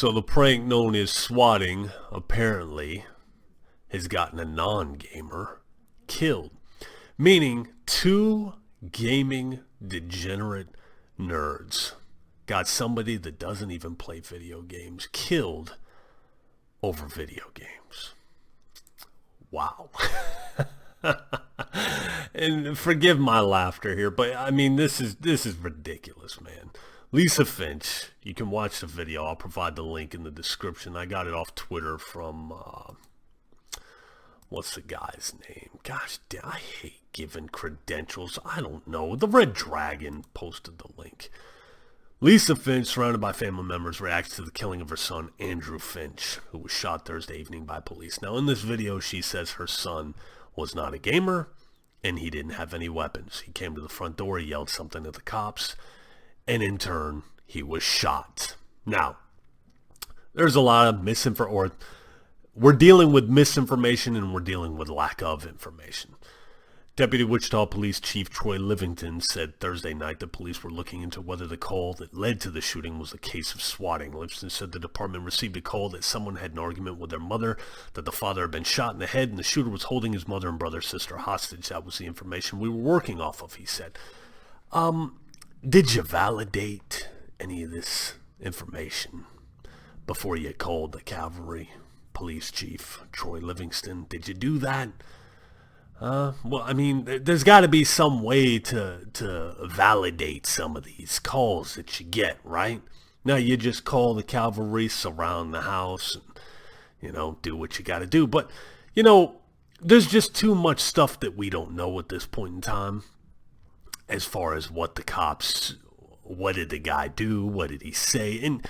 So the prank known as swatting apparently has gotten a non-gamer killed, meaning two gaming degenerate nerds got somebody that doesn't even play video games killed over video games. Wow. And forgive my laughter here, but I mean, this is ridiculous, man. Lisa Finch, you can watch the video. I'll provide the link in the description. I got it off Twitter from, what's the guy's name? Gosh, I hate giving credentials. I don't know. The Red Dragon posted the link. Lisa Finch, surrounded by family members, reacts to the killing of her son, Andrew Finch, who was shot Thursday evening by police. Now, in this video, she says her son was not a gamer, and he didn't have any weapons. He came to the front door, he yelled something at the cops, and in turn, he was shot. Now, there's a lot of misinformation, or we're dealing with misinformation and we're dealing with lack of information. Deputy Wichita Police Chief Troy Livington said Thursday night that police were looking into whether the call that led to the shooting was a case of swatting. Livington said the department received a call that someone had an argument with their mother, that the father had been shot in the head, and the shooter was holding his mother and brother sister hostage. That was the information we were working off of, he said. Did you validate any of this information before you called the cavalry? Police Chief Troy Livingston, did you do that? Well, I mean, there's got to be some way to validate some of these calls that you get, right? Now, you just call the cavalry, surround the house, and, do what you got to do. But, there's just too much stuff that we don't know at this point in time as far as what did the guy do? What did he say? And,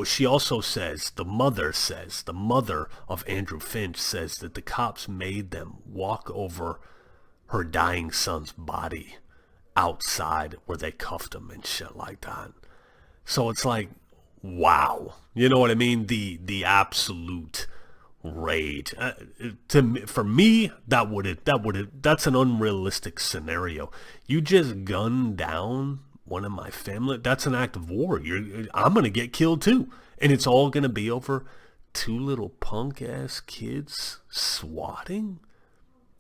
she also says, the mother of Andrew Finch says that the cops made them walk over her dying son's body outside where they cuffed him and shit like that. So it's like, wow. You know what I mean? The absolute rage. For me, that's an unrealistic scenario. You just gunned down one of my family. That's an act of war. I'm gonna get killed too, and it's all gonna be over two little punk ass kids swatting.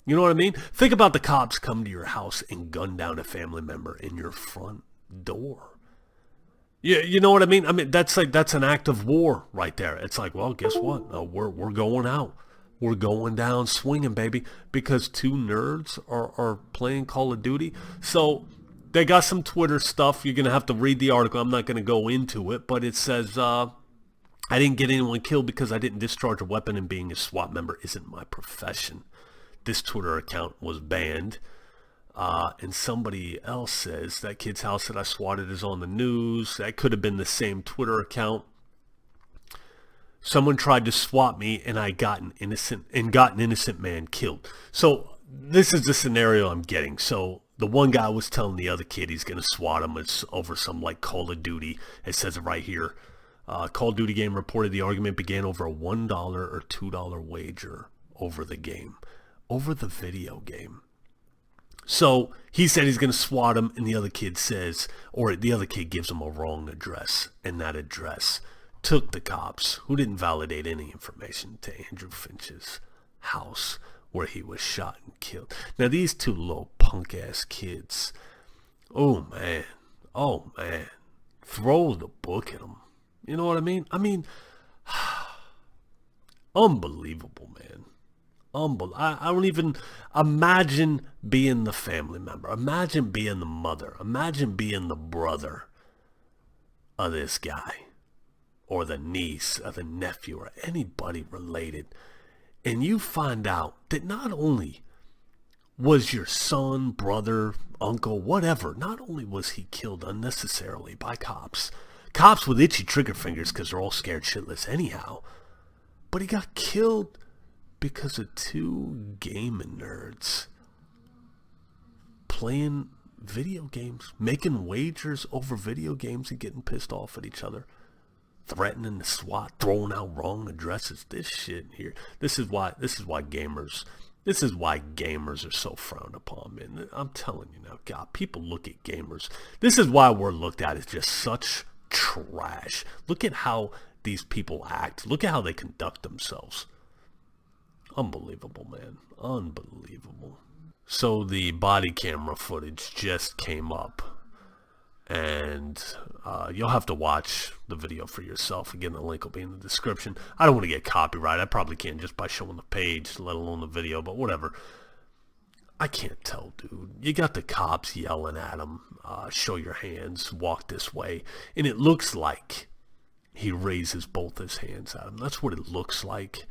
You know what I mean? Think about the cops come to your house and gun down a family member in your front door. Yeah, you know what I mean? I mean, that's an act of war right there. It's like, well, guess what? We're going out. We're going down swinging, baby, because two nerds are playing Call of Duty. So they got some Twitter stuff. You're going to have to read the article. I'm not going to go into it, but it says, I didn't get anyone killed because I didn't discharge a weapon, and being a SWAT member isn't my profession. This Twitter account was banned. And somebody else says that kid's house that I swatted is on the news. That could have been the same Twitter account. Someone tried to swat me, and I got an innocent man killed. So this is the scenario I'm getting. So the one guy was telling the other kid he's going to swat him. It's over some like Call of Duty. It says it right here. Call of Duty game reported the argument began over a $1 or $2 wager over the game. Over the video game. So he said he's going to swat him, and the other kid says, or the other kid gives him a wrong address, and that address took the cops, who didn't validate any information, to Andrew Finch's house where he was shot and killed. Now these two little punk-ass kids, oh man, throw the book at them. You know what I mean? Unbelievable, man. I don't even imagine being the family member. Imagine being the mother. Imagine being the brother of this guy, or the niece, or the nephew, or anybody related. And you find out that not only was your son, brother, uncle, whatever, not only was he killed unnecessarily by cops with itchy trigger fingers because they're all scared shitless anyhow, but he got killed because of two gaming nerds playing video games, making wagers over video games and getting pissed off at each other, threatening to SWAT, throwing out wrong addresses. This shit here. This is why gamers are so frowned upon, man. I'm telling you now, God, people look at gamers. This is why we're looked at as just such trash. Look at how these people act. Look at how they conduct themselves. Unbelievable, man. Unbelievable. So the body camera footage just came up. And you'll have to watch the video for yourself. Again, the link will be in the description. I don't want to get copyright. I probably can just by showing the page, let alone the video, but whatever. I can't tell, dude. You got the cops yelling at him, show your hands, walk this way. And it looks like he raises both his hands at him. That's what it looks like.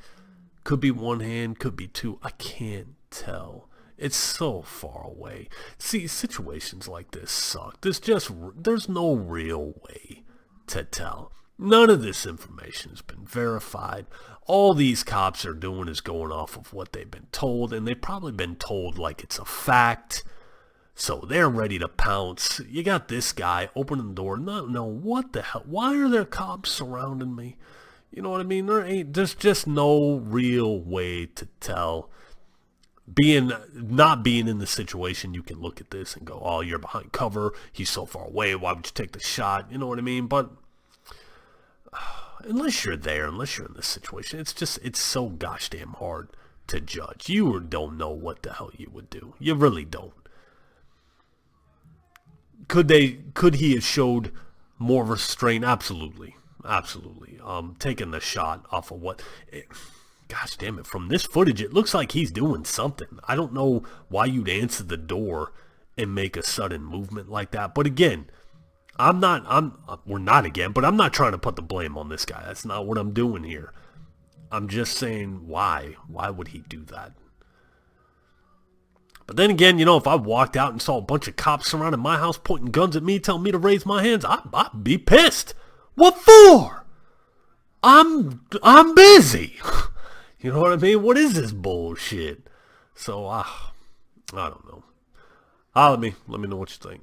Could be one hand, could be two. I can't tell. It's so far away. See, situations like this suck. There's no real way to tell. None of this information has been verified. All these cops are doing is going off of what they've been told, and they've probably been told like it's a fact. So they're ready to pounce. You got this guy opening the door. No, what the hell? Why are there cops surrounding me? You know what I mean? There's just no real way to tell. Not being in the situation, you can look at this and go, oh, you're behind cover. He's so far away. Why would you take the shot? You know what I mean? But unless you're there, unless you're in this situation, it's so gosh damn hard to judge. You don't know what the hell you would do. You really don't. Could he have showed more restraint? Absolutely. Taking the shot off of gosh damn it, from this footage, it looks like he's doing something. I don't know why you'd answer the door and make a sudden movement like that. But again, I'm not trying to put the blame on this guy. That's not what I'm doing here. I'm just saying, why? Why would he do that? But then again, if I walked out and saw a bunch of cops surrounding my house pointing guns at me, telling me to raise my hands, I'd be pissed. What for? I'm busy. You know what I mean? What is this bullshit? So, I don't know. Let me know what you think.